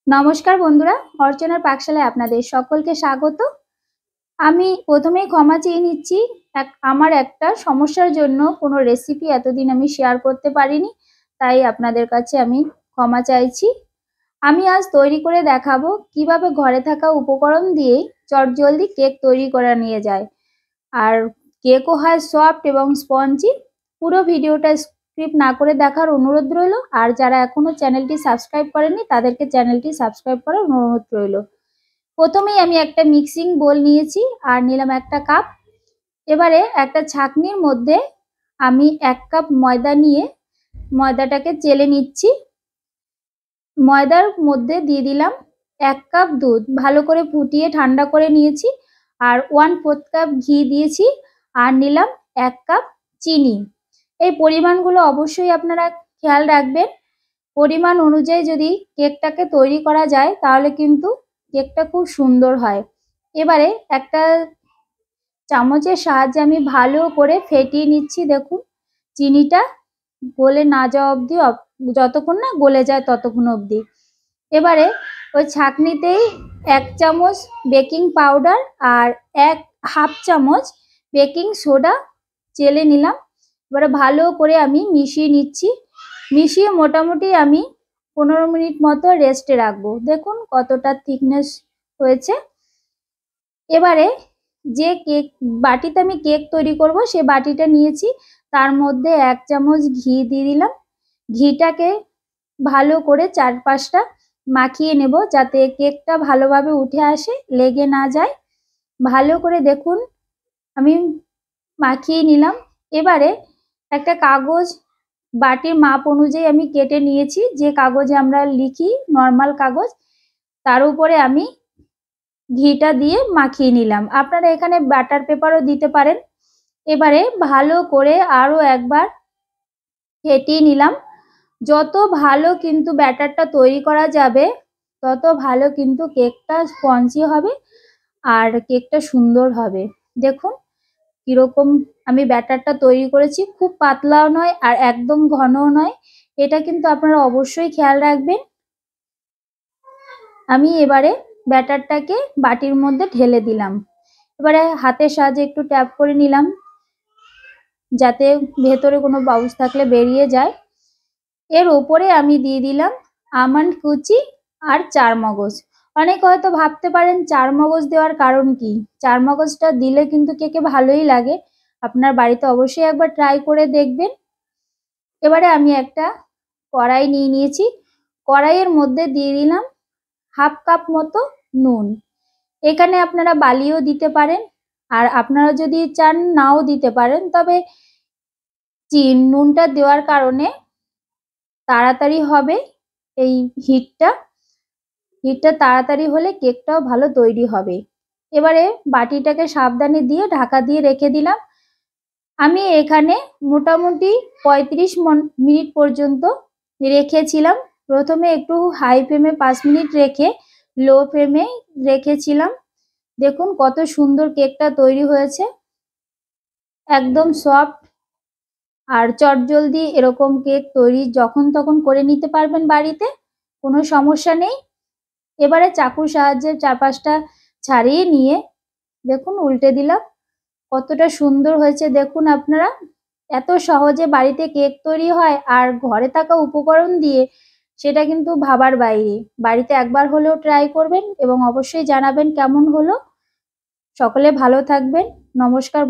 নমস্কার বন্ধুরা, অর্চনার পাকশালায় আপনাদের সকলকে স্বাগত। আমি প্রথমেই ক্ষমা চেয়ে নিচ্ছি, আমার একটা সমস্যার জন্য কোনো রেসিপি এতদিন আমি শেয়ার করতে পারিনি, তাই আপনাদের কাছে আমি ক্ষমা চাইছি। আমি আজ তৈরি করে দেখাবো কিভাবে ঘরে থাকা উপকরণ দিয়েই চটজলদি কেক তৈরি করা নিয়ে যায়, আর কেকও হয় সফট এবং স্পঞ্জি। পুরো ভিডিওটা স্কিপ না করে দেখার অনুরোধ রইল, আর যারা এখনো চ্যানেলটি সাবস্ক্রাইব করেনি তাদেরকে চ্যানেলটি সাবস্ক্রাইব করার অনুরোধ রইল। প্রথমেই আমি একটা মিক্সিং বোল নিয়েছি আর নিলাম একটা কাপ। এবারে একটা ছাঁকনির মধ্যে আমি 1 কাপ ময়দা নিয়ে ময়দাটাকে চেলে নিচ্ছি। ময়দার মধ্যে দিয়ে দিলাম 1 কাপ দুধ, ভালো করে ফুটিয়ে ঠান্ডা করে নিয়েছি, আর 1/4 কাপ ঘি দিয়েছি, আর নিলাম 1 কাপ চিনি। এই পরিমাণগুলো অবশ্যই আপনারা খেয়াল রাখবেন। পরিমাণ অনুযায়ী যদি কেকটাকে তৈরি করা যায় তাহলে কিন্তু কেকটা খুব সুন্দর হয়। এবারে একটা চামচের সাহায্যে আমি ভালো করে ফেটিয়ে নিচ্ছি। দেখুন, চিনিটা গলে না যাওয়া অবধি, যতক্ষণ না গলে যায় ততক্ষণ অবধি। এবারে ওই ছাঁকনিতেই 1 চামচ বেকিং পাউডার আর 1/2 চামচ বেকিং সোডা চেলে নিলাম। এবারে ভালো করে আমি মিশিয়ে নিচ্ছি। মিশিয়ে মোটামুটি আমি 15 মিনিট মতো রেস্টে রাখবো। দেখুন কতটা থিকনেস হয়েছে। এবারে যে বাটিতে আমি কেক তৈরি করব সেই বাটিটা নিয়েছি, তার মধ্যে 1 চামচ ঘি দিয়ে দিলাম। ঘিটাকে ভালো করে চারপাশটা মাখিয়ে নেব যাতে কেকটা ভালোভাবে উঠে আসে, লেগে না যায়। ভালো করে দেখুন আমি মাখিয়ে নিলাম। এবারে একটা কাগজ, বাটির মাপ অনুযায়ী আমি কেটে নিয়েছি, যে কাগজে আমরা লিখি নর্মাল কাগজ, তার উপরে আমি ঘিটা দিয়ে মাখিয়ে নিলাম। আপনারা এখানে বাটার পেপারও দিতে পারেন। এবারে ভালো করে আরও একবার ফেটিয়ে নিলাম। যত ভালো কিন্তু ব্যাটারটা তৈরি করা যাবে তত ভালো কিন্তু কেকটা স্পঞ্জি হবে আর কেকটা সুন্দর হবে। দেখুন কিরকম আমি ব্যাটারটা তৈরি করেছি, খুব পাতলাও নয় আর একদম ঘনও নয়। এটা কিন্তু আপনারা অবশ্যই খেয়াল রাখবেন। আমি এবারে ব্যাটারটাকে বাটির মধ্যে ঢেলে দিলাম। এবারে হাতের সাহায্যে একটু ট্যাপ করে নিলাম যাতে ভেতরে কোনো বাউস থাকলে বেরিয়ে যায়। এর ওপরে আমি দিয়ে দিলাম আমন্ড কুচি আর চারমগজ। অনেকে হয়তো ভাবতে পারেন চারমগজ দেওয়ার কারণ কি? চারমগজটা দিলে কিন্তু কেকে ভালোই লাগে। আপনার বাড়িতে অবশ্যই একবার ট্রাই করে দেখবেন। এবারে আমি একটা কড়াই নিয়ে নিয়েছি। কড়াইয়ের মধ্যে দিয়ে দিলাম 1/2 কাপ মতো নুন। এখানে আপনারা বালিও দিতে পারেন, আর আপনারা যদি চান নাও দিতে পারেন। তবে নুনটা দেওয়ার কারণে তাড়াতাড়ি হবে, এই হিটটা তাড়াতাড়ি হলে কেকটাও ভালো তৈরি হবে। এবারে বাটিটাকে সাবধানে দিয়ে ঢাকা দিয়ে রেখে দিলাম। আমি এখানে মোটামুটি 35 মিনিট পর্যন্ত রেখেছিলাম। প্রথমে একটু হাই ফ্লেমে 5 মিনিট রেখে লো ফ্লেমে রেখেছিলাম। দেখুন কত সুন্দর কেকটা তৈরি হয়েছে, একদম সফট আর চটজলদি এরকম কেক তৈরি যখন তখন করে নিতে পারবেন বাড়িতে, কোনো সমস্যা নেই। এবারে চাকুর সাহায্যে চারপাশটা ছাড়িয়ে নিয়ে দেখুন উল্টে দিলাম। কতটা সুন্দর হয়েছে দেখুন আপনারা। এত সহজে বাড়িতে কেক তৈরি হয় আর ঘরে থাকা উপকরণ দিয়ে, সেটা কিন্তু ভাবার বাইরে। বাড়িতে একবার হলেও ট্রাই করবেন এবং অবশ্যই জানাবেন কেমন হলো। সকলে ভালো থাকবেন। নমস্কার।